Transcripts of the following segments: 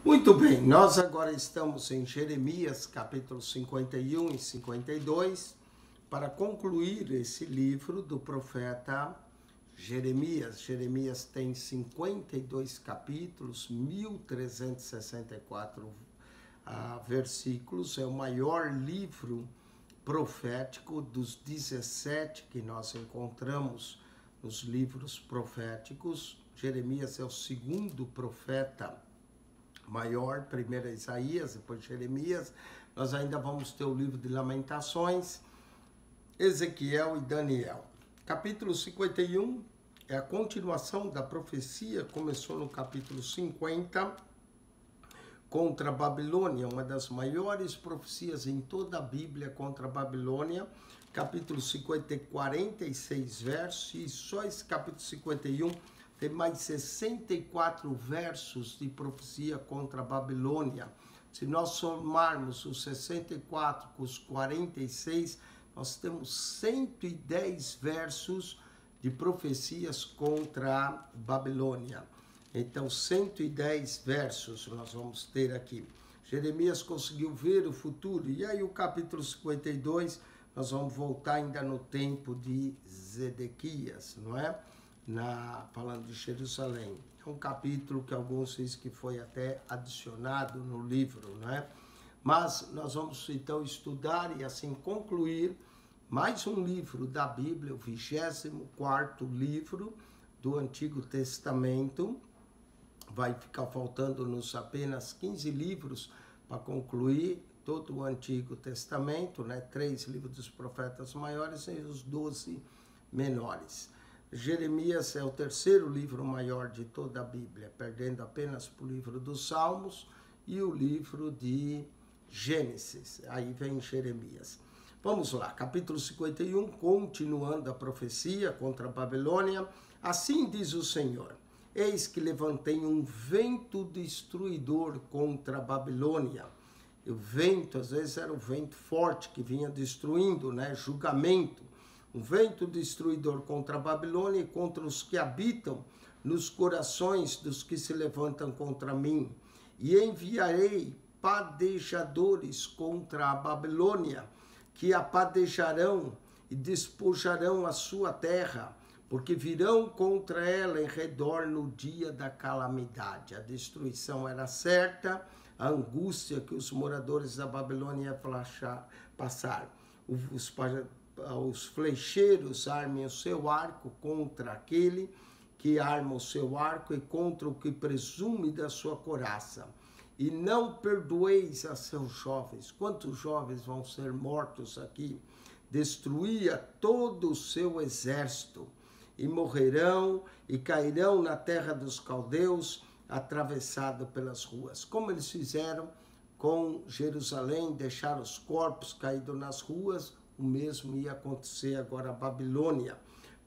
Muito bem, nós agora estamos em Jeremias, capítulo 51 e 52, para concluir esse livro do profeta Jeremias. Jeremias tem 52 capítulos, 1364 versículos, é o maior livro profético dos 17 que nós encontramos nos livros proféticos. Jeremias é o segundo profeta maior, primeiro é Isaías, depois Jeremias. Nós ainda vamos ter o livro de Lamentações, Ezequiel e Daniel. Capítulo 51 é a continuação da profecia, começou no capítulo 50, contra a Babilônia, uma das maiores profecias em toda a Bíblia contra a Babilônia. Capítulo 50 tem 46 versos, e só esse capítulo 51 tem mais 64 versos de profecia contra a Babilônia. Se nós somarmos os 64 com os 46, nós temos 110 versos de profecias contra a Babilônia. Então, 110 versos nós vamos ter aqui. Jeremias conseguiu ver o futuro. E aí o capítulo 52, nós vamos voltar ainda no tempo de Zedequias, não é? Falando de Jerusalém. É um capítulo que alguns dizem que foi até adicionado no livro, não é? Mas nós vamos então estudar e assim concluir mais um livro da Bíblia, o 24º livro do Antigo Testamento. Vai ficar faltando-nos apenas 15 livros para concluir todo o Antigo Testamento, né? 3 livros dos profetas maiores e os 12 menores. Jeremias é o terceiro livro maior de toda a Bíblia, perdendo apenas para o livro dos Salmos e o livro de Gênesis. Aí vem Jeremias. Vamos lá, capítulo 51, continuando a profecia contra a Babilônia. Assim diz o Senhor: eis que levantei um vento destruidor contra a Babilônia. E o vento, às vezes, era o vento forte que vinha destruindo, né? Julgamento. Um vento destruidor contra a Babilônia e contra os que habitam nos corações dos que se levantam contra mim. E enviarei padejadores contra a Babilônia, que apadejarão e despojarão a sua terra, porque virão contra ela em redor no dia da calamidade. A destruição era certa, a angústia que os moradores da Babilônia iam passar. Os flecheiros armem o seu arco contra aquele que arma o seu arco e contra o que presume da sua couraça. E não perdoeis a seus jovens. Quantos jovens vão ser mortos aqui? Destruía todo o seu exército, e morrerão e cairão na terra dos caldeus, atravessado pelas ruas. Como eles fizeram com Jerusalém, deixaram os corpos caídos nas ruas, o mesmo ia acontecer agora a Babilônia,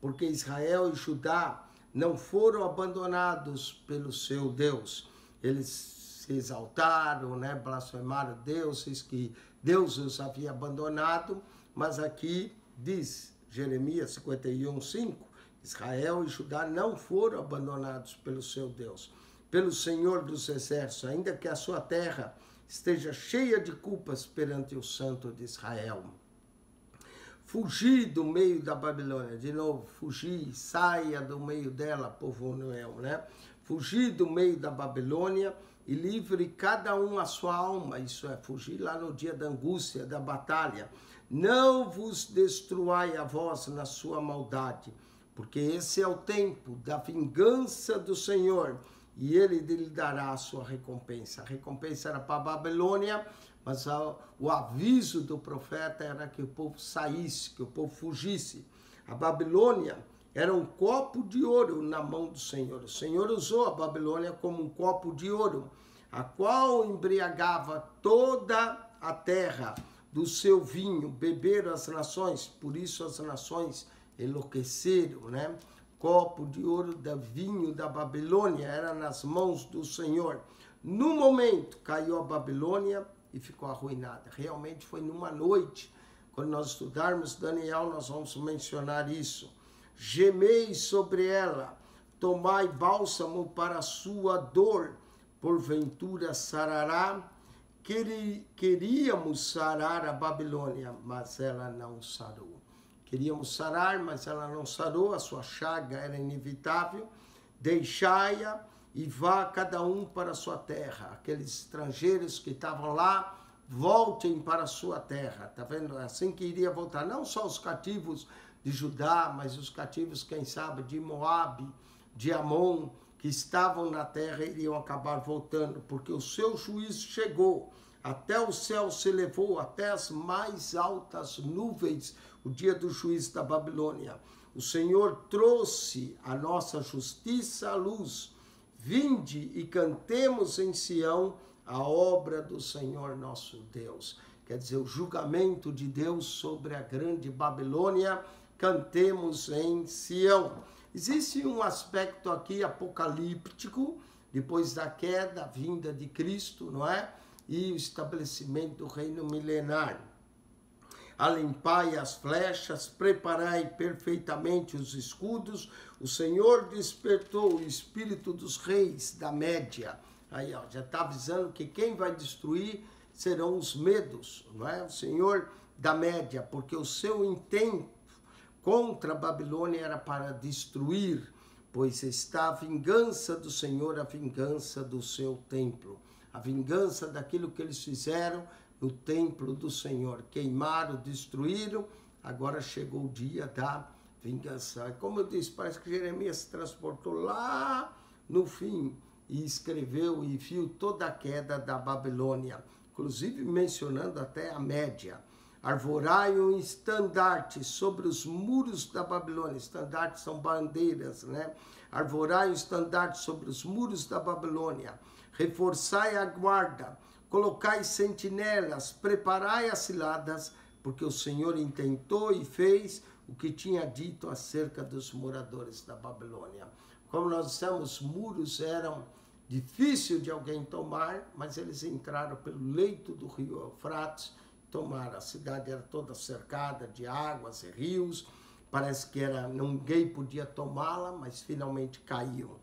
porque Israel e Judá não foram abandonados pelo seu Deus. Eles se exaltaram, né? Blasfemaram Deus, diz que Deus os havia abandonado, mas aqui diz Jeremias 51:5, Israel e Judá não foram abandonados pelo seu Deus, pelo Senhor dos Exércitos, ainda que a sua terra esteja cheia de culpas perante o Santo de Israel. Fugi do meio da Babilônia, de novo, fugi, saia do meio dela, povo meu, né? Fugi do meio da Babilônia e livre cada um a sua alma, isso é, fugir lá no dia da angústia, da batalha. Não vos destruai a vós na sua maldade, porque esse é o tempo da vingança do Senhor, e ele lhe dará a sua recompensa. A recompensa era para a Babilônia, mas o aviso do profeta era que o povo saísse, que o povo fugisse. A Babilônia era um copo de ouro na mão do Senhor. O Senhor usou a Babilônia como um copo de ouro, a qual embriagava toda a terra do seu vinho. Beberam as nações, por isso as nações enlouqueceram, né? Copo de ouro da vinho da Babilônia era nas mãos do Senhor. No momento caiu a Babilônia e ficou arruinada. Realmente foi numa noite. Quando nós estudarmos Daniel, nós vamos mencionar isso. Gemei sobre ela, tomai bálsamo para a sua dor, porventura sarará? Queríamos sarar a Babilônia, mas ela não sarou. Queríamos sarar, mas ela não sarou, a sua chaga era inevitável. Deixai-a e vá cada um para a sua terra. Aqueles estrangeiros que estavam lá, voltem para a sua terra. Tá vendo? Assim que iria voltar, não só os cativos de Judá, mas os cativos, quem sabe, de Moabe, de Amon, que estavam na terra, iriam acabar voltando, porque o seu juízo chegou. Até o céu se elevou, até as mais altas nuvens, o dia do juízo da Babilônia. O Senhor trouxe a nossa justiça à luz. Vinde e cantemos em Sião a obra do Senhor nosso Deus. Quer dizer, o julgamento de Deus sobre a grande Babilônia, cantemos em Sião. Existe um aspecto aqui apocalíptico, depois da queda, a vinda de Cristo, não é? E o estabelecimento do reino milenar. Alimpai as flechas, preparai perfeitamente os escudos. O Senhor despertou o espírito dos reis da Média. Aí, ó, já está avisando que quem vai destruir serão os medos, não é? O Senhor da Média, porque o seu intento contra a Babilônia era para destruir, pois está a vingança do Senhor, a vingança do seu templo. A vingança daquilo que eles fizeram no templo do Senhor. Queimaram, destruíram, agora chegou o dia da vingança. Como eu disse, parece que Jeremias se transportou lá no fim e escreveu e viu toda a queda da Babilônia, inclusive mencionando até a Média. Arvorai um estandarte sobre os muros da Babilônia. Estandartes são bandeiras, né? Arvorai um estandarte sobre os muros da Babilônia. Reforçai a guarda, colocai sentinelas, preparai as ciladas, porque o Senhor intentou e fez o que tinha dito acerca dos moradores da Babilônia. Como nós dissemos, os muros eram difíceis de alguém tomar, mas eles entraram pelo leito do rio Eufrates, tomaram. A cidade era toda cercada de águas e rios, parece que ninguém podia tomá-la, mas finalmente caiu.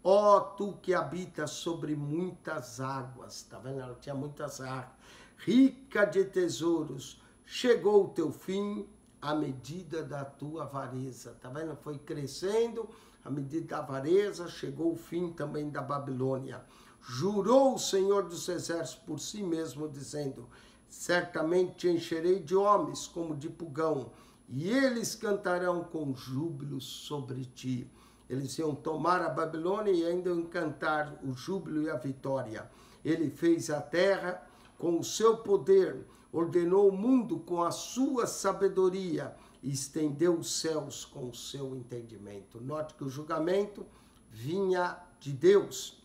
Ó, tu que habitas sobre muitas águas, tá vendo? Ela tinha muitas águas, rica de tesouros, chegou o teu fim à medida da tua avareza, tá vendo? Foi crescendo à medida da avareza, chegou o fim também da Babilônia. Jurou o Senhor dos Exércitos por si mesmo, dizendo: certamente te encherei de homens como de pulgão, e eles cantarão com júbilo sobre ti. Eles iam tomar a Babilônia e ainda iam cantar o júbilo e a vitória. Ele fez a terra com o seu poder, ordenou o mundo com a sua sabedoria e estendeu os céus com o seu entendimento. Note que o julgamento vinha de Deus,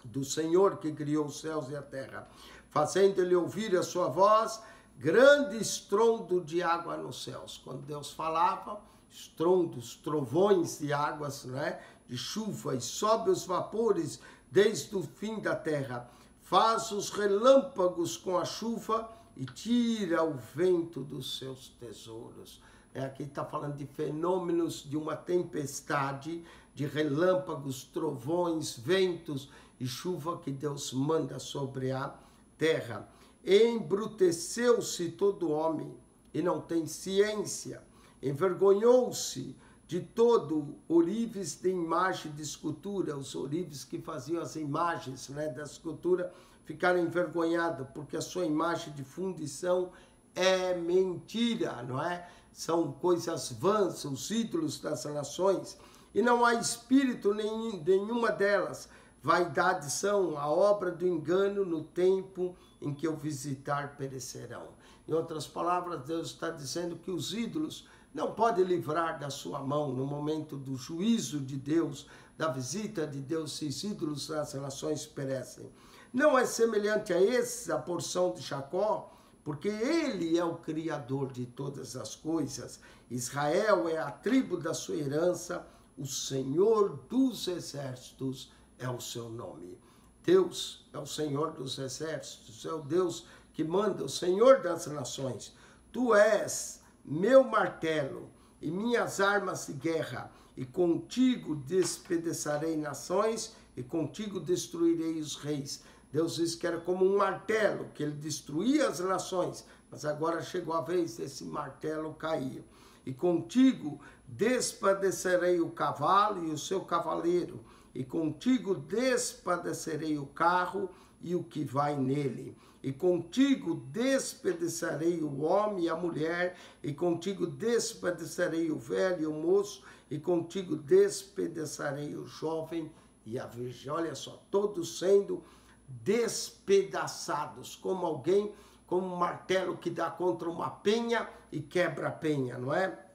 do Senhor que criou os céus e a terra, fazendo-lhe ouvir a sua voz, grande estrondo de água nos céus. Quando Deus falava, estrondos, trovões de águas, né, de chuva, e sobe os vapores desde o fim da terra, faz os relâmpagos com a chuva e tira o vento dos seus tesouros. Aqui está falando de fenômenos de uma tempestade, de relâmpagos, trovões, ventos e chuva que Deus manda sobre a terra. Embruteceu-se todo homem e não tem ciência. Envergonhou-se de todo ourives de imagem de escultura. Os ourives que faziam as imagens, né, da escultura ficaram envergonhados, porque a sua imagem de fundição é mentira, não é? São coisas vãs, os ídolos das nações, e não há espírito nenhuma delas. Vaidade são a obra do engano, no tempo em que eu visitar perecerão. Em outras palavras, Deus está dizendo que os ídolos não podem livrar da sua mão no momento do juízo de Deus, da visita de Deus, se os ídolos das nações perecem. Não é semelhante a essa porção de Jacó, porque ele é o Criador de todas as coisas. Israel é a tribo da sua herança, o Senhor dos exércitos é o seu nome. Deus é o Senhor dos exércitos, é o Deus que manda, o Senhor das nações. Tu és meu martelo e minhas armas de guerra, e contigo despedaçarei nações e contigo destruirei os reis. Deus disse que era como um martelo, que ele destruía as nações, mas agora chegou a vez desse martelo cair. E contigo despadecerei o cavalo e o seu cavaleiro, e contigo despadecerei o carro e o que vai nele. E contigo despedaçarei o homem e a mulher, e contigo despedaçarei o velho e o moço, e contigo despedaçarei o jovem e a virgem. Olha só, todos sendo despedaçados, como alguém, como um martelo que dá contra uma penha e quebra a penha, não é?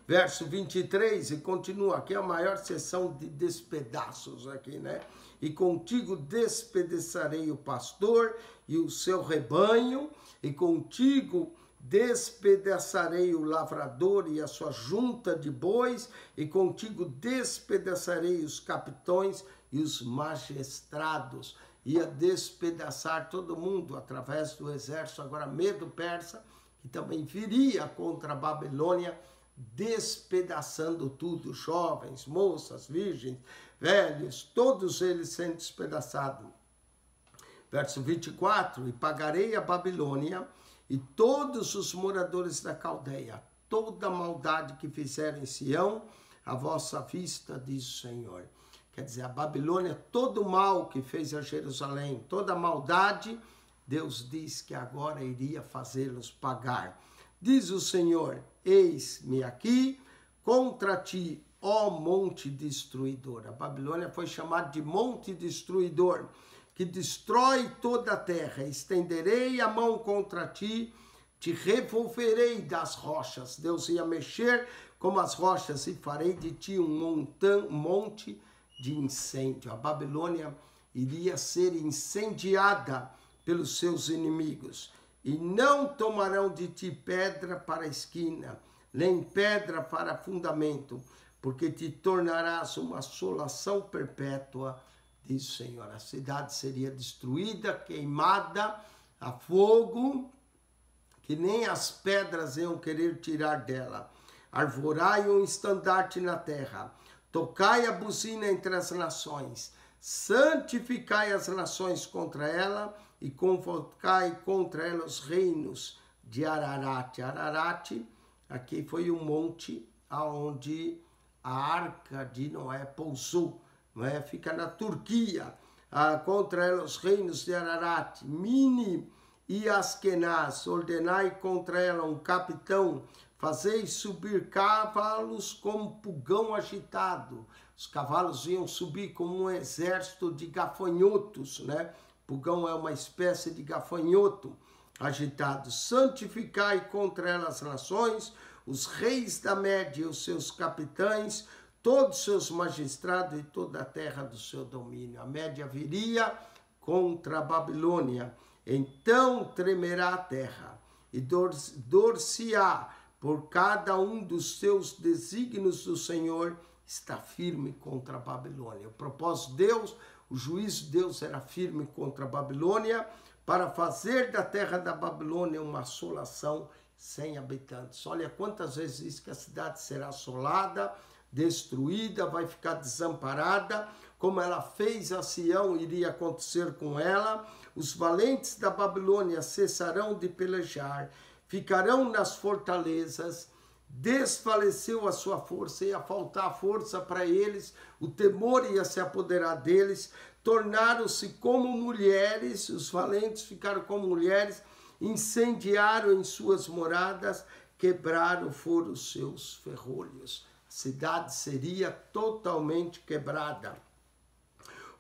Verso 23, e continua, aqui é a maior seção de despedaços aqui, né? E contigo despedaçarei o pastor e o seu rebanho, e contigo despedaçarei o lavrador e a sua junta de bois, e contigo despedaçarei os capitões e os magistrados. Ia despedaçar todo mundo através do exército, agora Medo Persa, que também viria contra a Babilônia, despedaçando tudo, jovens, moças, virgens, velhos, todos eles sendo despedaçados. Verso 24, e pagarei a Babilônia e todos os moradores da Caldeia, toda a maldade que fizerem em Sião, à vossa vista, diz o Senhor. Quer dizer, a Babilônia, todo o mal que fez a Jerusalém, toda a maldade, Deus diz que agora iria fazê-los pagar. Diz o Senhor, eis-me aqui contra ti, ó monte destruidor. A Babilônia foi chamada de monte destruidor, que destrói toda a terra. Estenderei a mão contra ti, te revolverei das rochas. Deus ia mexer como as rochas e farei de ti um monte de incêndio. A Babilônia iria ser incendiada pelos seus inimigos. E não tomarão de ti pedra para a esquina, nem pedra para fundamento, porque te tornarás uma assolação perpétua, diz o Senhor. A cidade seria destruída, queimada a fogo, que nem as pedras iam querer tirar dela. Arvorai um estandarte na terra, tocai a buzina entre as nações, santificai as nações contra ela, e convocai contra ela os reinos de Ararat. Ararat, aqui foi um monte onde a arca de Noé pousou, não é? Fica na Turquia. Contra ela os reinos de Ararat, Mini e Askenaz, ordenai contra ela um capitão, fazei subir cavalos como pulgão agitado. Os cavalos iam subir como um exército de gafanhotos, né? Pulgão é uma espécie de gafanhoto agitado. Santificai contra ela as nações, os reis da Média e os seus capitães, todos os seus magistrados e toda a terra do seu domínio. A Média viria contra a Babilônia. Então tremerá a terra e dor-se-á por cada um dos seus desígnios do Senhor, está firme contra a Babilônia. O propósito de Deus, o juízo de Deus era firme contra a Babilônia, para fazer da terra da Babilônia uma assolação sem habitantes. Olha quantas vezes diz que a cidade será assolada, destruída, vai ficar desamparada, como ela fez a Sião, iria acontecer com ela. Os valentes da Babilônia cessarão de pelejar, ficarão nas fortalezas. Desfaleceu a sua força, ia faltar força para eles, o temor ia se apoderar deles, tornaram-se como mulheres, os valentes ficaram como mulheres, incendiaram em suas moradas, quebraram foram os seus ferrolhos. A cidade seria totalmente quebrada.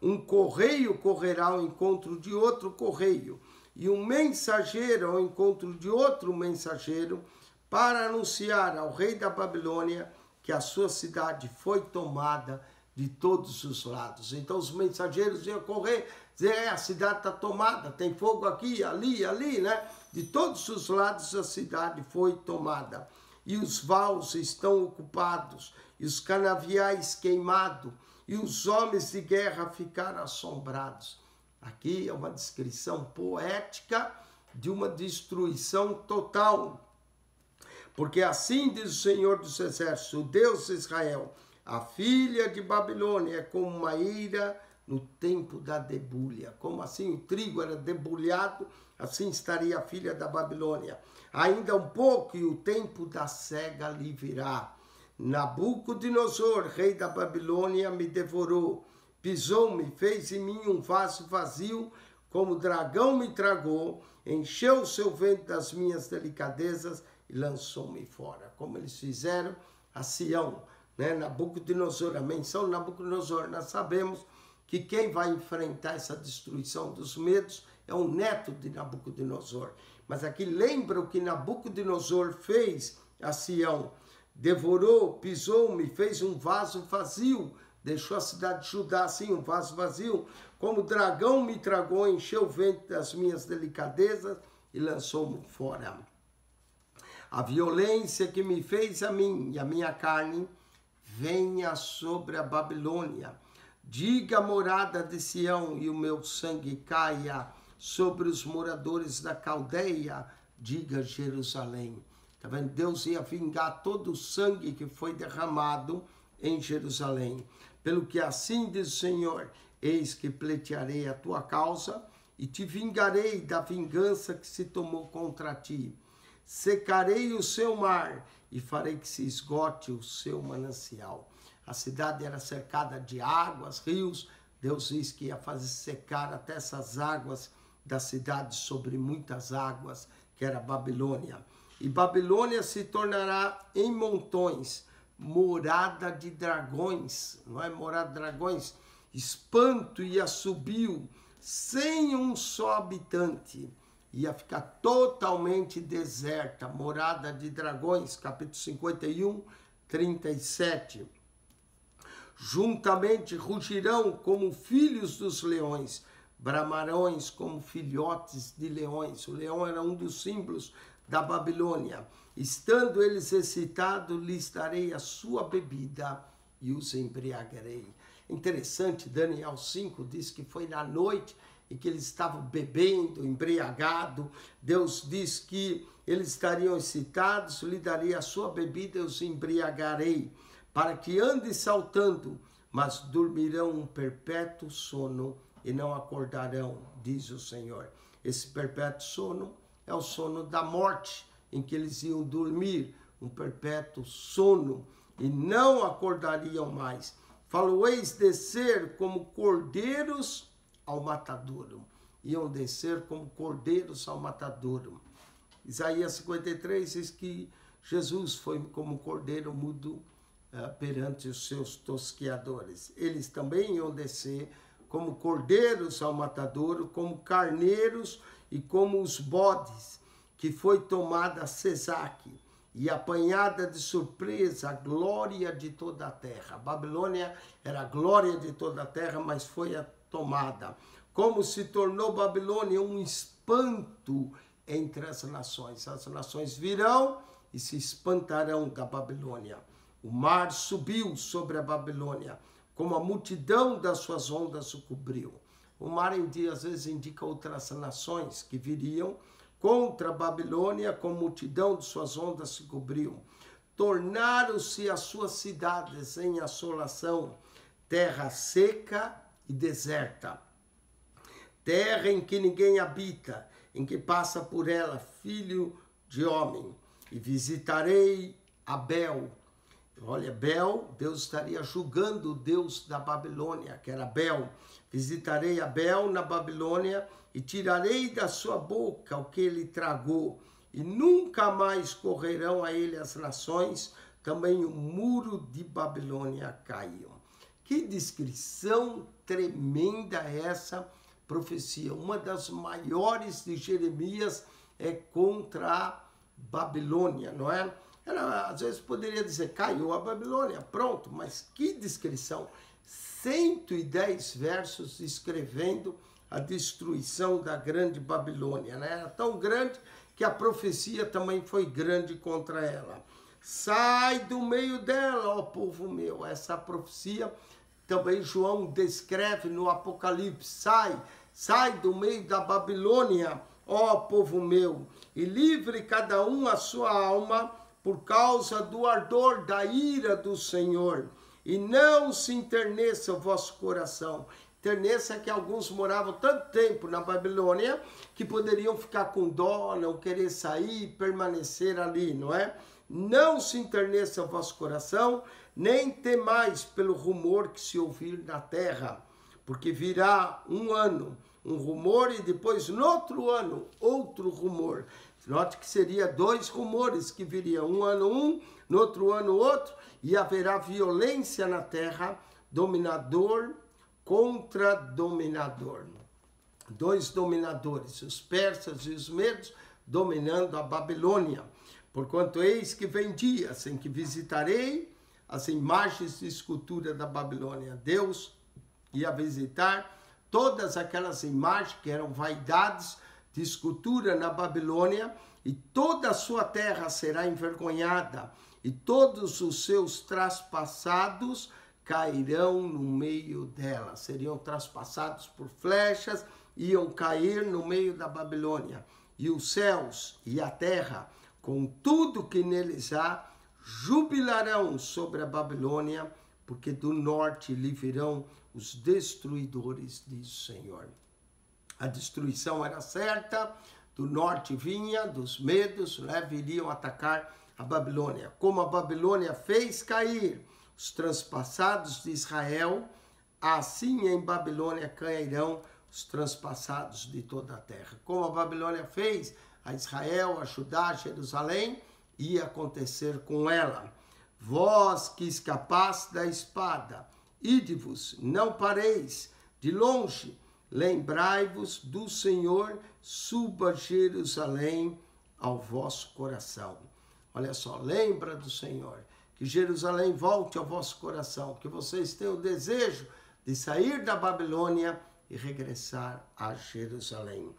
Um correio correrá ao encontro de outro correio, e um mensageiro ao encontro de outro mensageiro, para anunciar ao rei da Babilônia que a sua cidade foi tomada de todos os lados. Então os mensageiros iam correr, dizer, a cidade está tomada, tem fogo aqui, ali, né? De todos os lados a cidade foi tomada. E os vaus estão ocupados, e os canaviais queimados, e os homens de guerra ficaram assombrados. Aqui é uma descrição poética de uma destruição total. Porque assim diz o Senhor dos Exércitos, o Deus de Israel, A filha de Babilônia é como uma eira no tempo da debulha. Como assim o trigo era debulhado, assim estaria a filha da Babilônia. Ainda um pouco e o tempo da cega lhe virá. Nabucodonosor, rei da Babilônia, me devorou, pisou-me, fez em mim um vaso vazio, como dragão me tragou, encheu o seu ventre das minhas delicadezas e lançou-me fora. Como eles fizeram a Sião, né? Nabucodonosor, a menção de Nabucodonosor. Nós sabemos que quem vai enfrentar essa destruição dos medos é o neto de Nabucodonosor. Mas aqui lembra o que Nabucodonosor fez a Sião. Devorou, pisou-me, fez um vaso vazio, deixou a cidade de Judá assim, um vaso vazio, como o dragão me tragou, encheu o ventre das minhas delicadezas e lançou-me fora. A violência que me fez a mim e a minha carne venha sobre a Babilônia. Diga a morada de Sião e o meu sangue caia sobre os moradores da Caldeia, diga Jerusalém. Tá vendo? Deus ia vingar todo o sangue que foi derramado em Jerusalém. Pelo que assim diz o Senhor, eis que pleitearei a tua causa e te vingarei da vingança que se tomou contra ti. Secarei o seu mar e farei que se esgote o seu manancial. A cidade era cercada de águas, rios. Deus diz que ia fazer secar até essas águas da cidade sobre muitas águas, que era Babilônia. E Babilônia se tornará em montões morada de dragões, não é? Morada de dragões, espanto e assobio, sem um só habitante. Ia ficar totalmente deserta, morada de dragões, capítulo 51, 37. Juntamente rugirão como filhos dos leões, bramarões como filhotes de leões. O leão era um dos símbolos da Babilônia. Estando eles excitados, lhes darei a sua bebida e os embriagarei. Interessante, Daniel 5 diz que foi na noite e que eles estavam bebendo, embriagados. Deus diz que eles estariam excitados, lhe darei a sua bebida e os embriagarei, para que ande saltando, mas dormirão um perpétuo sono e não acordarão, diz o Senhor. Esse perpétuo sono é o sono da morte, em que eles iam dormir, um perpétuo sono, e não acordariam mais. Falo-eis descer como cordeiros ao matadouro. Iam descer como cordeiros ao matadouro. Isaías 53 diz que Jesus foi como cordeiro mudo perante os seus tosqueadores. Eles também iam descer como cordeiros ao matadouro, como carneiros e como os bodes, que foi tomada Sesaque e apanhada de surpresa a glória de toda a terra. A Babilônia era a glória de toda a terra, mas foi tomada. Como se tornou Babilônia um espanto entre as nações. As nações virão e se espantarão da Babilônia. O mar subiu sobre a Babilônia, como a multidão das suas ondas o cobriu. O mar às vezes indica outras nações que viriam contra a Babilônia, com a multidão de suas ondas se cobriu. Tornaram-se as suas cidades em assolação, terra seca e deserta, terra em que ninguém habita, em que passa por ela filho de homem. E visitarei a Bel. Olha, Bel, Deus estaria julgando o Deus da Babilônia, que era Bel. Visitarei a Bel na Babilônia e tirarei da sua boca o que ele tragou, e nunca mais correrão a ele as nações, também o muro de Babilônia caiu. Que descrição tremenda essa profecia. Uma das maiores de Jeremias é contra a Babilônia, não é? Ela, às vezes poderia dizer, caiu a Babilônia, pronto, mas que descrição. 110 versos descrevendo a destruição da grande Babilônia, né? Era tão grande que a profecia também foi grande contra ela. Sai do meio dela, ó povo meu. Essa profecia também João descreve no Apocalipse. Sai do meio da Babilônia, ó povo meu, e livre cada um a sua alma por causa do ardor da ira do Senhor. e não se enterneça o vosso coração. Enterneça que alguns moravam tanto tempo na Babilônia que poderiam ficar com dó, não querer sair, permanecer ali, não é? Não se enterneça o vosso coração, nem temais pelo rumor que se ouvir na terra, porque virá um ano, um rumor, e depois no outro ano, outro rumor. Note que seria 2 rumores que viriam, um ano um, no outro ano outro, e haverá violência na terra, dominador contra dominador. 2 dominadores, os persas e os medos, dominando a Babilônia. Porquanto eis que vem dias em que visitarei as imagens de escultura da Babilônia. Deus ia visitar todas aquelas imagens que eram vaidades de escultura na Babilônia, e toda a sua terra será envergonhada, e todos os seus traspassados cairão no meio dela. Seriam traspassados por flechas, iam cair no meio da Babilônia. E os céus e a terra, com tudo que neles há, jubilarão sobre a Babilônia, porque do norte lhe virão os destruidores, diz o Senhor. A destruição era certa, do norte vinha, dos medos, viriam atacar a Babilônia. Como a Babilônia fez cair os transpassados de Israel, assim em Babilônia cairão os transpassados de toda a terra. Como a Babilônia fez a Israel, a Judá, a Jerusalém, ia acontecer com ela. Vós que escapaste da espada, ide-vos, não pareis, de longe, lembrai-vos do Senhor, suba Jerusalém ao vosso coração. Olha só, lembra do Senhor, que Jerusalém volte ao vosso coração, que vocês tenham o desejo de sair da Babilônia e regressar a Jerusalém.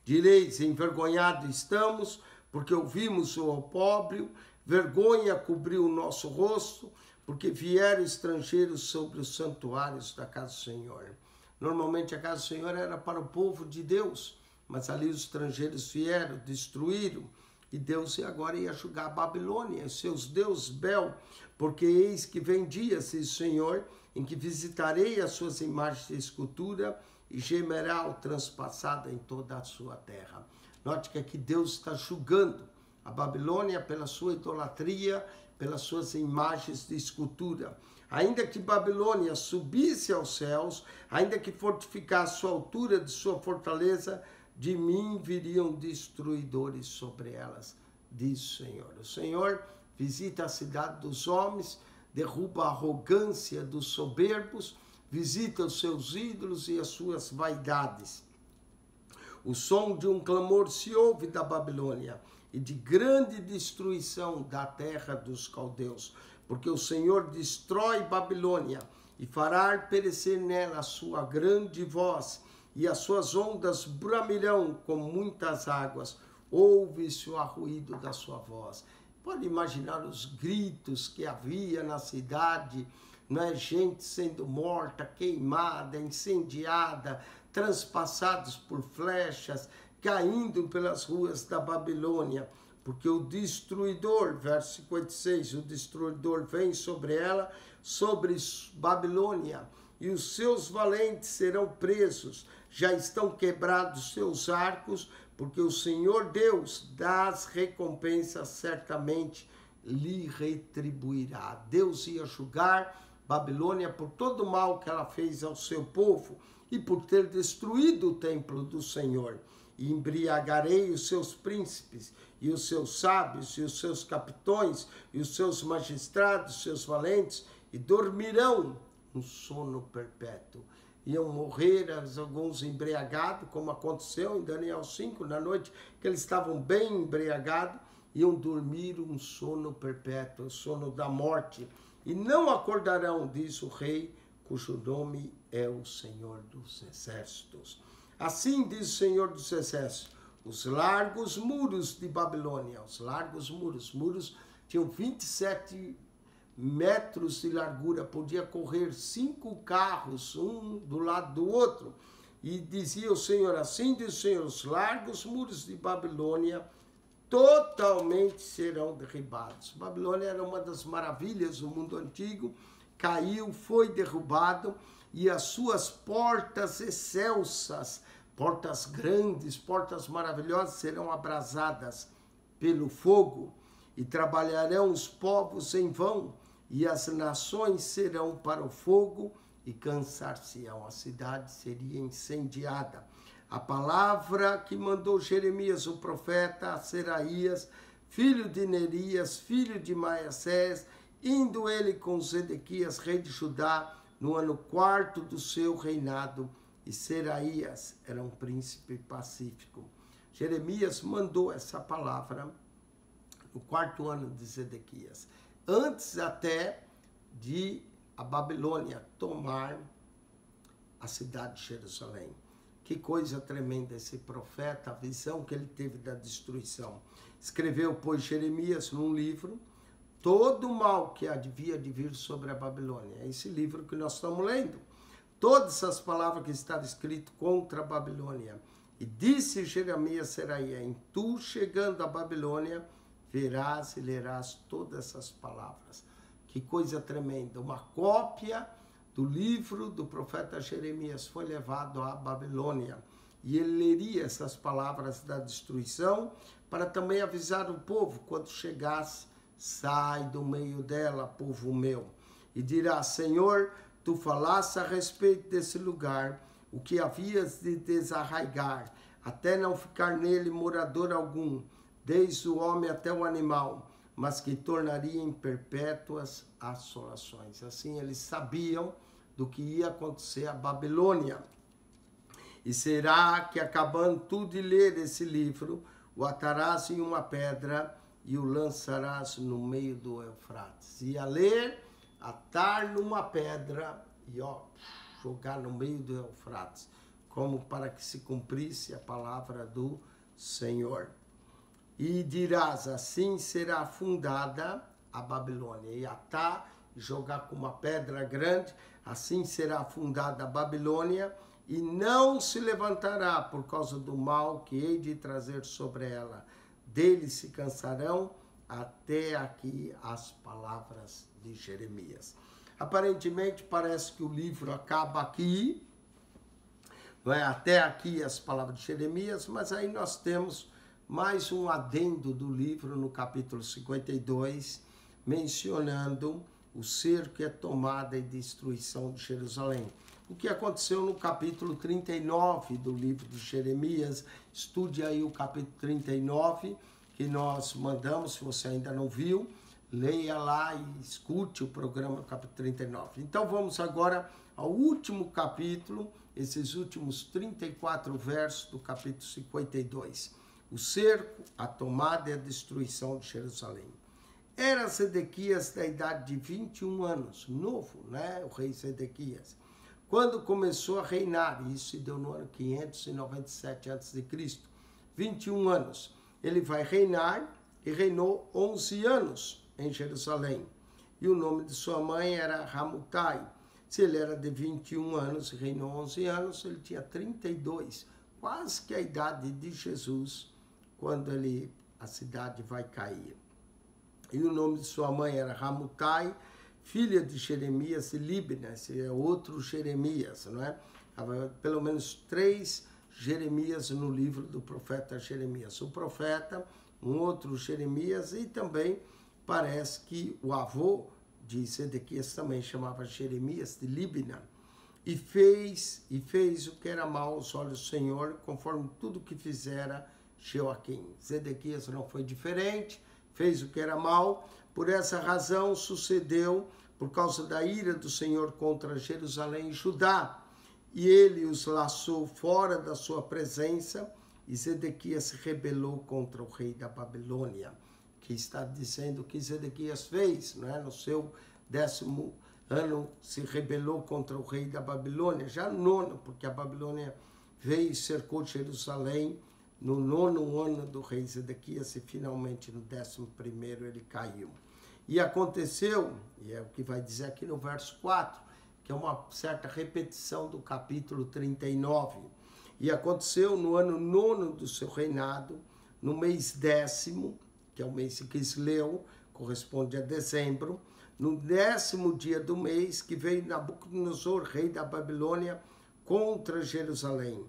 Direis, envergonhados estamos, porque ouvimos o opróbrio, vergonha cobriu o nosso rosto, porque vieram estrangeiros sobre os santuários da casa do Senhor. Normalmente a casa do Senhor era para o povo de Deus, mas ali os estrangeiros vieram, destruíram, e Deus agora ia julgar a Babilônia, e seus deuses Bel, porque eis que vem dias, diz o Senhor, em que visitarei as suas imagens de escultura, e gemerá o transpassado em toda a sua terra. Note que aqui Deus está julgando a Babilônia pela sua idolatria, pelas suas imagens de escultura. Ainda que Babilônia subisse aos céus, ainda que fortificasse sua altura de sua fortaleza, de mim viriam destruidores sobre elas, diz o Senhor. O Senhor visita a cidade dos homens, derruba a arrogância dos soberbos, visita os seus ídolos e as suas vaidades. O som de um clamor se ouve da Babilônia e de grande destruição da terra dos caldeus, porque o Senhor destrói Babilônia e fará perecer nela a sua grande voz, e as suas ondas bramirão como muitas águas, ouve-se o arruído da sua voz. Pode imaginar os gritos que havia na cidade, gente sendo morta, queimada, incendiada, transpassados por flechas, caindo pelas ruas da Babilônia, porque o destruidor, verso 56, o destruidor vem sobre ela, sobre Babilônia, e os seus valentes serão presos, já estão quebrados seus arcos, porque o Senhor Deus das recompensas certamente lhe retribuirá. Deus ia julgar Babilônia por todo o mal que ela fez ao seu povo e por ter destruído o templo do Senhor. E embriagarei os seus príncipes, e os seus sábios, e os seus capitões, e os seus magistrados, seus valentes, e dormirão um sono perpétuo. Iam morrer alguns embriagados, como aconteceu em Daniel 5, na noite que eles estavam bem embriagados, iam dormir um sono perpétuo, o sono da morte, e não acordarão, diz o rei, cujo nome é o Senhor dos Exércitos. Assim diz o Senhor dos Exércitos, os largos muros de Babilônia, os largos muros tinham 27 metros de largura, podia correr 5 carros, um do lado do outro. E dizia o Senhor, assim diz o Senhor, os largos muros de Babilônia totalmente serão derribados. Babilônia era uma das maravilhas do mundo antigo, caiu, foi derrubado, e as suas portas excelsas, portas grandes, portas maravilhosas, serão abrasadas pelo fogo, e trabalharão os povos em vão, e as nações serão para o fogo, e cansar-se-ão. A cidade seria incendiada. A palavra que mandou Jeremias, o profeta, a Seraías, filho de Nerias, filho de Manassés, indo ele com Zedequias, rei de Judá, no ano 4º do seu reinado, e Seraías era um príncipe pacífico. Jeremias mandou essa palavra no 4º ano de Zedequias, antes até de a Babilônia tomar a cidade de Jerusalém. Que coisa tremenda esse profeta, a visão que ele teve da destruição. Escreveu, pois, Jeremias num livro, todo o mal que havia de vir sobre a Babilônia. É esse livro que nós estamos lendo. Todas as palavras que estavam escritas contra a Babilônia. E disse Jeremias a Seraías, em tu chegando à Babilônia, verás e lerás todas essas palavras. Que coisa tremenda. Uma cópia do livro do profeta Jeremias foi levado à Babilônia. E ele leria essas palavras da destruição para também avisar o povo quando chegasse. Sai do meio dela, povo meu, e dirá, Senhor, tu falaste a respeito desse lugar, o que havias de desarraigar, até não ficar nele morador algum, desde o homem até o animal, mas que tornaria em perpétuas assolações. Assim eles sabiam do que ia acontecer à Babilônia. E será que, acabando tu de ler esse livro, o atarás em uma pedra e o lançarás no meio do Eufrates. Ia ler, atar numa pedra e jogar no meio do Eufrates, como para que se cumprisse a palavra do Senhor. E dirás, assim será fundada a Babilônia. E atar e jogar com uma pedra grande, assim será fundada a Babilônia, e não se levantará por causa do mal que hei de trazer sobre ela. Deles se cansarão. Até aqui as palavras de Jeremias. Aparentemente parece que o livro acaba aqui, não é? Até aqui as palavras de Jeremias, mas aí nós temos mais um adendo do livro no capítulo 52, mencionando o cerco e a tomada e destruição de Jerusalém. O que aconteceu no capítulo 39 do livro de Jeremias, estude aí o capítulo 39, que nós mandamos, se você ainda não viu, leia lá e escute o programa do capítulo 39. Então vamos agora ao último capítulo, esses últimos 34 versos do capítulo 52. O cerco, a tomada e a destruição de Jerusalém. Era Zedequias da idade de 21 anos, novo, né? O rei Zedequias. Quando começou a reinar, isso se deu no ano 597 a.C., 21 anos. Ele vai reinar e reinou 11 anos em Jerusalém. E o nome de sua mãe era Ramutai. Se ele era de 21 anos e reinou 11 anos, ele tinha 32, quase que a idade de Jesus, quando a cidade vai cair. E o nome de sua mãe era Ramutai, filha de Jeremias e Líbna, esse é outro Jeremias, não é? Havia pelo menos 3 Jeremias no livro do profeta Jeremias. O profeta, um outro Jeremias, e também parece que o avô de Zedequias também chamava Jeremias de Líbna. E fez o que era mal aos olhos do Senhor, conforme tudo que fizera Joaquim. Zedequias não foi diferente, fez o que era mal. Por essa razão sucedeu, por causa da ira do Senhor contra Jerusalém e Judá, e ele os laçou fora da sua presença, e Zedequias se rebelou contra o rei da Babilônia, que está dizendo que Zedequias fez, não é? No seu 10º ano se rebelou contra o rei da Babilônia, já no 9º, porque a Babilônia veio e cercou Jerusalém no 9º ano do rei Zedequias, e finalmente no 11º ele caiu. E aconteceu, e é o que vai dizer aqui no verso 4, que é uma certa repetição do capítulo 39. E aconteceu no ano 9º do seu reinado, no mês 10º, que é o mês que Quisleu, corresponde a dezembro, no 10º dia do mês, que veio Nabucodonosor, rei da Babilônia, contra Jerusalém.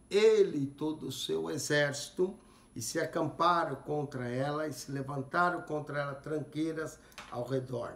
Ele e todo o seu exército, e se acamparam contra ela, e se levantaram contra ela tranqueiras ao redor.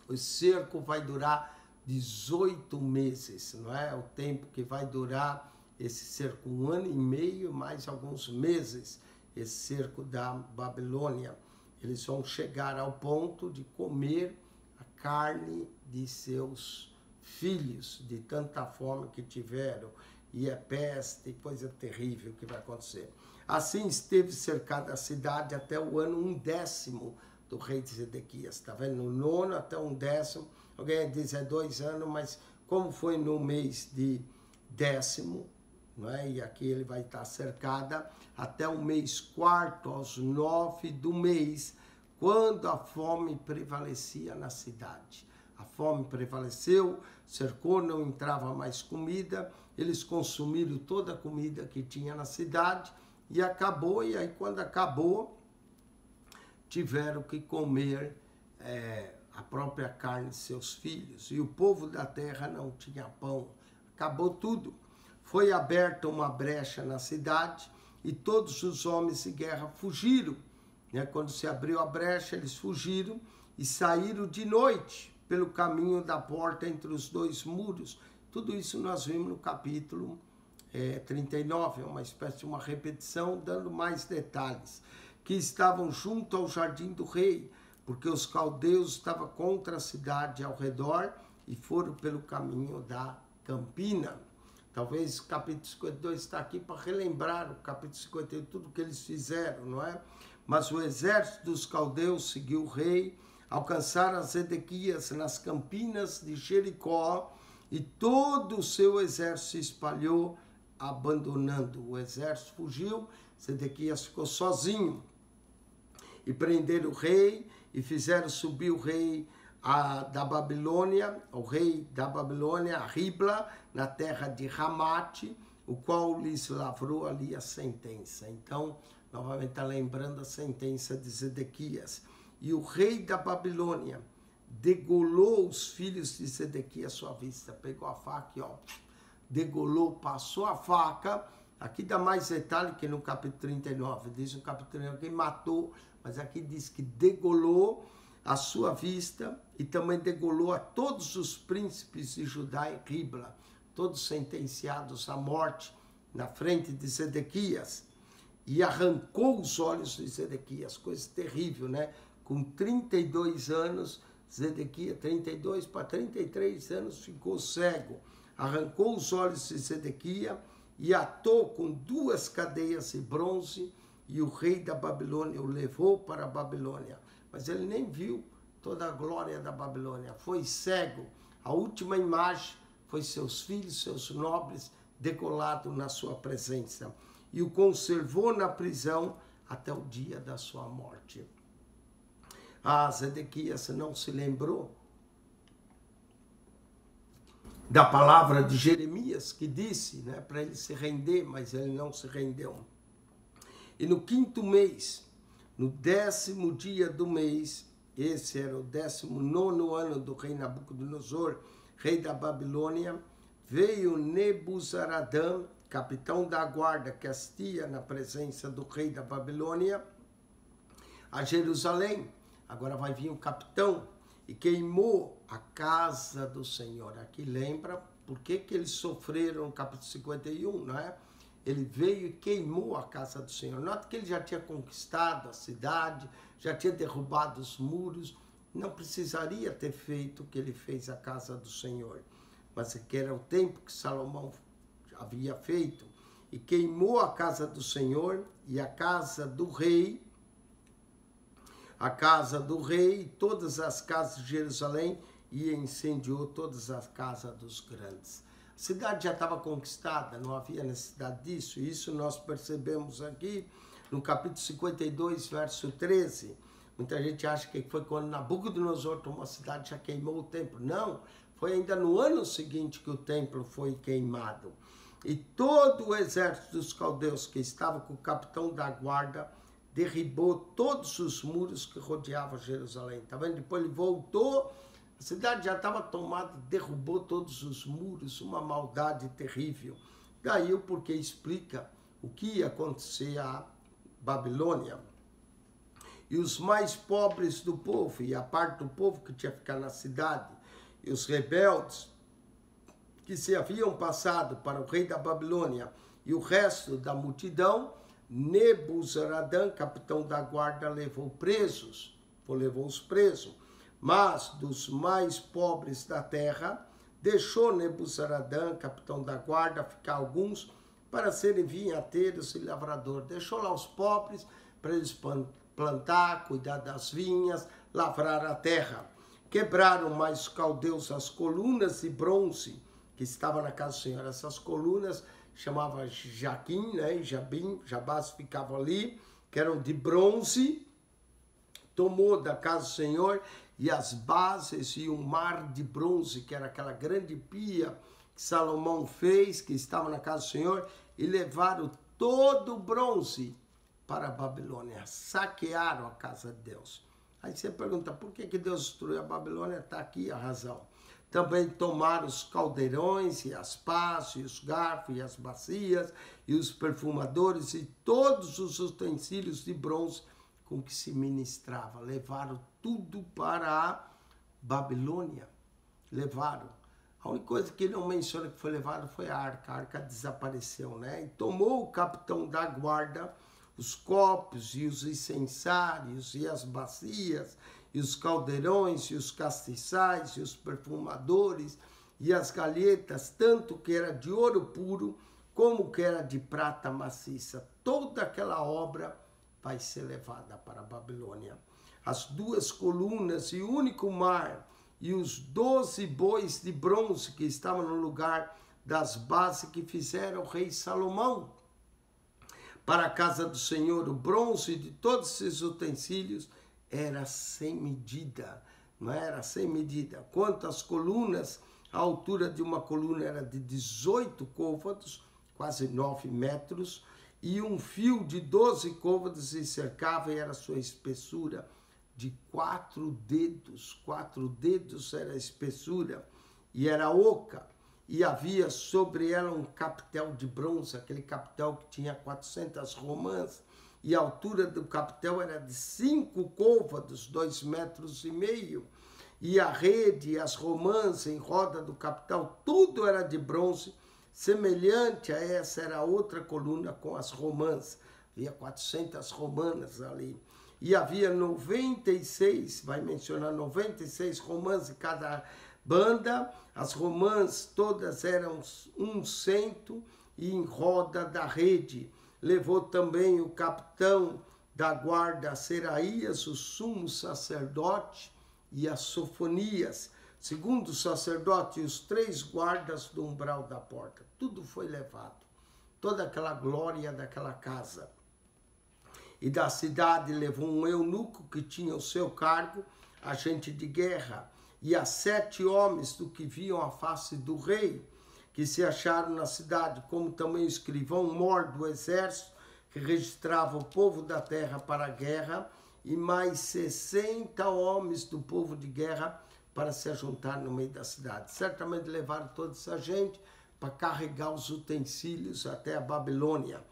O cerco vai durar 18 meses, não é? O tempo que vai durar esse cerco, 1 ano e meio, mais alguns meses, esse cerco da Babilônia. Eles vão chegar ao ponto de comer a carne de seus filhos, de tanta fome que tiveram, e é peste, coisa terrível que vai acontecer. Assim esteve cercada a cidade até o ano 1/10 do rei de Zedequias. Está vendo? No 9º até 1/10, alguém diz 2 anos, mas como foi no mês de 10º, não é? E aqui ele vai estar cercada até o mês 4º, aos 9 do mês, quando a fome prevalecia na cidade. A fome prevaleceu, cercou, não entrava mais comida, eles consumiram toda a comida que tinha na cidade e acabou, e aí quando acabou, tiveram que comer a própria carne de seus filhos. E o povo da terra não tinha pão. Acabou tudo. Foi aberta uma brecha na cidade e todos os homens de guerra fugiram. Quando se abriu a brecha, eles fugiram e saíram de noite pelo caminho da porta entre os 2 muros. Tudo isso nós vimos no capítulo 39, é uma espécie de uma repetição, dando mais detalhes, que estavam junto ao jardim do rei, porque os caldeus estavam contra a cidade ao redor e foram pelo caminho da campina. Talvez o capítulo 52 está aqui para relembrar o capítulo 51, tudo que eles fizeram, não é? Mas o exército dos caldeus seguiu o rei, alcançaram a Zedequias nas campinas de Jericó, e todo o seu exército se espalhou, abandonando. O exército fugiu, Zedequias ficou sozinho. E prenderam o rei, e fizeram subir o rei da Babilônia, o rei da Babilônia, a Ribla, na terra de Ramate, o qual lhes lavrou ali a sentença. Então, novamente está lembrando a sentença de Zedequias. E o rei da Babilônia degolou os filhos de Zedequias à sua vista. Pegou a faca e degolou, passou a faca. Aqui dá mais detalhe que no capítulo 39. Diz no capítulo 39 que matou, mas aqui diz que degolou à sua vista e também degolou a todos os príncipes de Judá e Ribla, todos sentenciados à morte na frente de Zedequias. E arrancou os olhos de Zedequias, coisa terrível, né? Com 32 anos, Zedequias, 32 para 33 anos, ficou cego. Arrancou os olhos de Zedequias e atou com 2 cadeias de bronze, e o rei da Babilônia o levou para a Babilônia. Mas ele nem viu toda a glória da Babilônia, foi cego. A última imagem foi seus filhos, seus nobres, degolados na sua presença. E o conservou na prisão até o dia da sua morte. Zedequias não se lembrou da palavra de Jeremias, que disse, né, para ele se render, mas ele não se rendeu. E no 5º mês, no 10º dia do mês, esse era o 19º ano do rei Nabucodonosor, rei da Babilônia, veio Nebuzaradã, capitão da guarda que assistia na presença do rei da Babilônia, a Jerusalém. Agora vai vir o capitão e queimou a casa do Senhor. Aqui lembra por que eles sofreram no capítulo 51, não é? Ele veio e queimou a casa do Senhor. Nota que ele já tinha conquistado a cidade, já tinha derrubado os muros, não precisaria ter feito o que ele fez a casa do Senhor. Mas que era o tempo que Salomão havia feito. E queimou a casa do Senhor e a casa do rei, e todas as casas de Jerusalém, e incendiou todas as casas dos grandes. A cidade já estava conquistada, não havia necessidade disso. Isso nós percebemos aqui no capítulo 52, verso 13. Muita gente acha que foi quando Nabucodonosor tomou a cidade, já queimou o templo. Não, foi ainda no ano seguinte que o templo foi queimado. E todo o exército dos caldeus que estava com o capitão da guarda derribou todos os muros que rodeavam Jerusalém. Tá vendo? Depois ele voltou, a cidade já estava tomada, derrubou todos os muros, uma maldade terrível. Daí o porquê explica o que ia acontecer à Babilônia. E os mais pobres do povo, e a parte do povo que tinha ficado na cidade, e os rebeldes que se haviam passado para o rei da Babilônia, e o resto da multidão, Nebuzaradã, capitão da guarda, levou os presos. Mas dos mais pobres da terra, deixou Nebuzaradã, capitão da guarda, ficar alguns para serem vinhateiros e lavradores. Deixou lá os pobres para eles plantar, cuidar das vinhas, lavrar a terra. Quebraram mais os caldeus as colunas de bronze que estavam na casa do Senhor. Essas colunas chamava Jaquim, né? E Jabás ficavam ali, que eram de bronze. Tomou da casa do Senhor e as bases e um mar de bronze, que era aquela grande pia que Salomão fez, que estava na casa do Senhor, e levaram todo o bronze para a Babilônia, saquearam a casa de Deus. Aí você pergunta, por que Deus destruiu a Babilônia? Está aqui a razão. Também tomaram os caldeirões e as pás, e os garfos e as bacias, e os perfumadores, e todos os utensílios de bronze com que se ministrava. Levaram tudo para a Babilônia. Levaram. A única coisa que ele não menciona que foi levado foi a arca desapareceu, né? E tomou o capitão da guarda os copos e os incensários e as bacias e os caldeirões e os castiçais e os perfumadores e as galhetas, tanto que era de ouro puro como que era de prata maciça. Toda aquela obra vai ser levada para a Babilônia. As 2 colunas e o único mar e os 12 bois de bronze que estavam no lugar das bases que fizeram o rei Salomão para a casa do Senhor. O bronze de todos esses utensílios era sem medida, não era sem medida. Quanto às colunas, a altura de uma coluna era de 18 côvados, quase 9 metros, e um fio de 12 côvados se cercava e era sua espessura de 4 dedos. 4 dedos era a espessura e era oca. E havia sobre ela um capitel de bronze, aquele capitel que tinha 400 romãs, e a altura do capitel era de 5 côvados, 2,5 metros, e a rede e as romãs em roda do capitel, tudo era de bronze. Semelhante a essa era outra coluna com as romãs, havia 400 romanas ali, e havia 96, vai mencionar 96 romãs em cada banda. As romãs todas eram um cento e em roda da rede. Levou também o capitão da guarda Seraías, o sumo sacerdote, e a Sofonias, segundo o sacerdote, e os 3 guardas do umbral da porta. Tudo foi levado, toda aquela glória daquela casa. E da cidade levou um eunuco que tinha o seu cargo, agente de guerra, e a 7 homens do que viam a face do rei, que se acharam na cidade, como também o escrivão-mor do exército, que registrava o povo da terra para a guerra, e mais 60 homens do povo de guerra para se ajuntar no meio da cidade. Certamente levaram toda essa gente para carregar os utensílios até a Babilônia.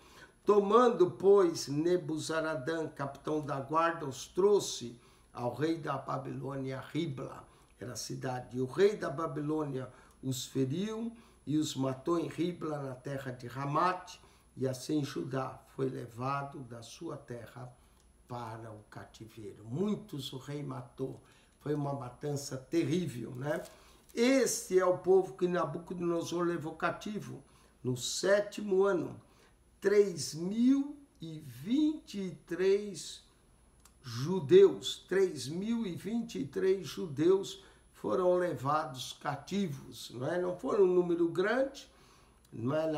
Tomando, pois, Nebuzaradã, capitão da guarda, os trouxe ao rei da Babilônia, Ribla, era a cidade. E o rei da Babilônia os feriu e os matou em Ribla, na terra de Ramate, e assim Judá foi levado da sua terra para o cativeiro. Muitos o rei matou. Foi uma matança terrível, né? Este é o povo que Nabucodonosor levou cativo no 7º ano. 3.023 judeus, 3.023 judeus foram levados cativos, não é? Não foram um número grande, não é?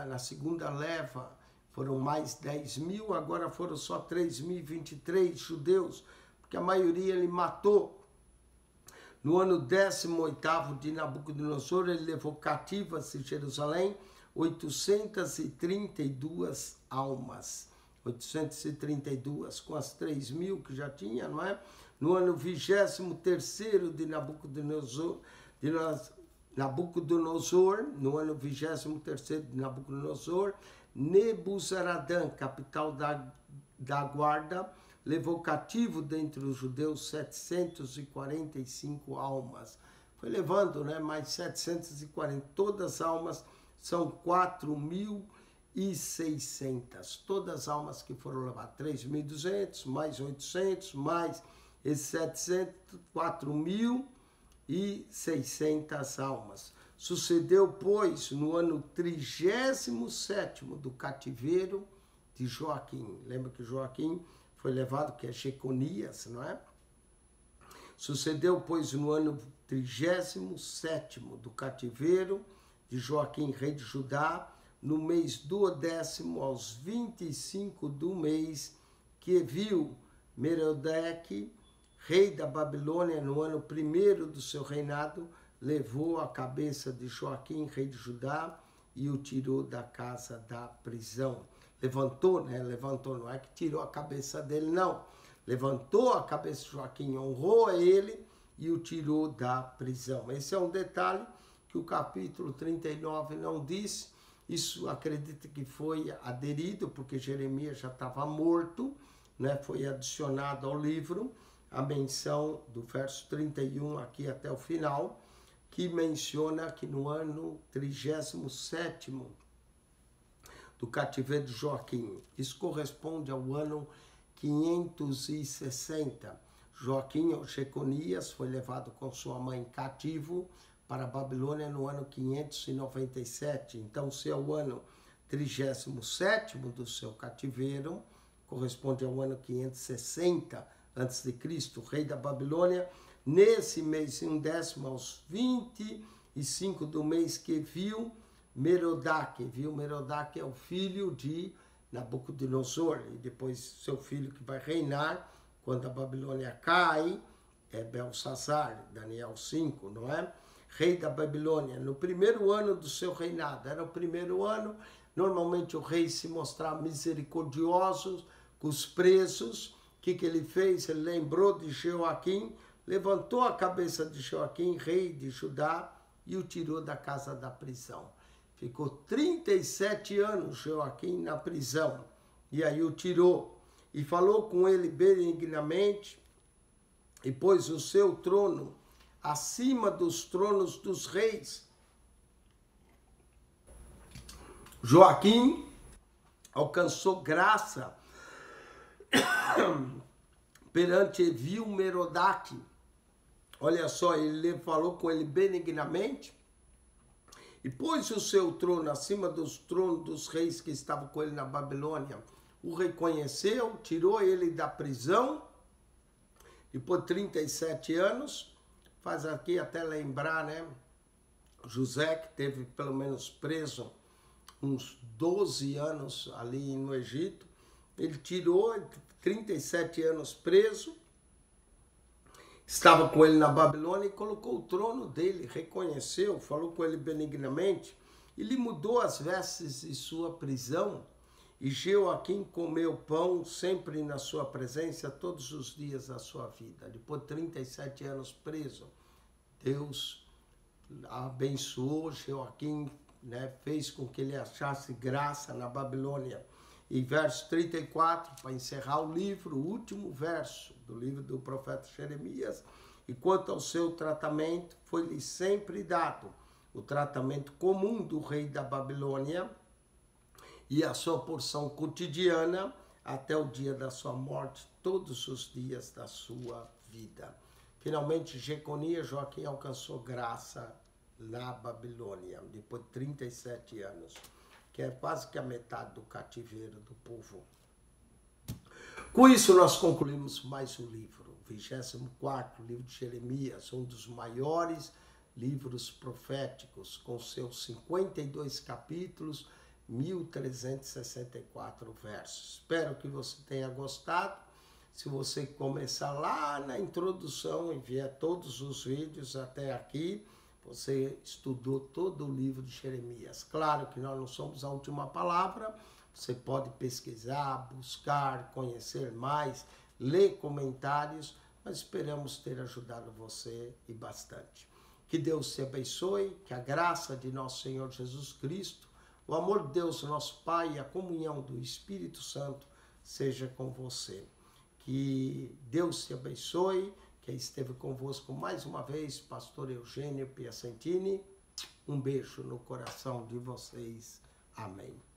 Na segunda leva foram mais 10.000, agora foram só 3.023 judeus, porque a maioria ele matou. No ano 18º de Nabucodonosor, ele levou cativas de Jerusalém 832 almas. 832 com as 3.000 que já tinha, não é? No ano 23º de Nabucodonosor, no ano 23º de Nabucodonosor, Nebuzaradã, capital da guarda, levou cativo dentre os judeus 745 almas. Foi levando, né, mais 740. Todas as almas são 4.600. Todas as almas que foram levadas. 3.200, mais 800, mais esses 700, 4.600 almas. Sucedeu, pois, no ano 37º do cativeiro de Joaquim. Lembra que Joaquim foi levado, que é Jeconias, não é? Sucedeu, pois, no ano 37º do cativeiro de Joaquim, rei de Judá, no mês 12º, aos 25 do mês, que viu Merodach, rei da Babilônia, no ano 1º do seu reinado, levou a cabeça de Joaquim, rei de Judá, e o tirou da casa da prisão. Levantou, né? Levantou, não é que tirou a cabeça dele, não. Levantou a cabeça de Joaquim, honrou a ele e o tirou da prisão. Esse é um detalhe que o capítulo 39 não disse. Isso acredita que foi aderido, porque Jeremias já estava morto, né? Foi adicionado ao livro a menção do verso 31 aqui até o final, que menciona que no ano 37º do cativeiro de Joaquim, isso corresponde ao ano 560. Joaquim, ou Jeconias, foi levado com sua mãe cativo para a Babilônia no ano 597. Então, se é o ano 37º do seu cativeiro, corresponde ao ano 560 a.C., rei da Babilônia, nesse mês, em 10º, aos 25 do mês, que viu Merodach. Viu Merodach é o filho de Nabucodonosor, e depois seu filho que vai reinar quando a Babilônia cai, é Belsazar, Daniel 5, não é? Rei da Babilônia, no primeiro ano do seu reinado. Era o primeiro ano, normalmente o rei se mostrava misericordioso com os presos. O que ele fez? Ele lembrou de Joaquim, levantou a cabeça de Joaquim, rei de Judá, e o tirou da casa da prisão. Ficou 37 anos Joaquim na prisão, e aí o tirou, e falou com ele benignamente, e pôs o seu trono acima dos tronos dos reis. Joaquim alcançou graça perante Evil-Merodach. Olha só, ele falou com ele benignamente e pôs o seu trono acima dos tronos dos reis que estavam com ele na Babilônia. O reconheceu, tirou ele da prisão, e por 37 anos, faz aqui até lembrar, né? José, que teve pelo menos preso uns 12 anos ali no Egito, ele tirou 37 anos preso, estava com ele na Babilônia e colocou o trono dele, reconheceu, falou com ele benignamente, e lhe mudou as vestes de sua prisão, e Joaquim comeu pão sempre na sua presença todos os dias da sua vida. Depois de 37 anos preso, Deus abençoou Joaquim, né, fez com que ele achasse graça na Babilônia. E verso 34, para encerrar o livro, o último verso do livro do profeta Jeremias, e quanto ao seu tratamento, foi-lhe sempre dado o tratamento comum do rei da Babilônia e a sua porção cotidiana até o dia da sua morte, todos os dias da sua vida. Finalmente, Jeconias, Joaquim alcançou graça na Babilônia, depois de 37 anos, que é quase que a metade do cativeiro do povo. Com isso, nós concluímos mais um livro, o 24º livro de Jeremias, um dos maiores livros proféticos, com seus 52 capítulos, 1.364 versos. Espero que você tenha gostado. Se você começar lá na introdução e vier todos os vídeos até aqui, você estudou todo o livro de Jeremias. Claro que nós não somos a última palavra, você pode pesquisar, buscar, conhecer mais, ler comentários, mas esperamos ter ajudado você e bastante. Que Deus te abençoe, que a graça de nosso Senhor Jesus Cristo, o amor de Deus, nosso Pai, e a comunhão do Espírito Santo seja com você. Que Deus te abençoe, que esteve convosco mais uma vez, pastor Eugênio Piacentini. Um beijo no coração de vocês. Amém.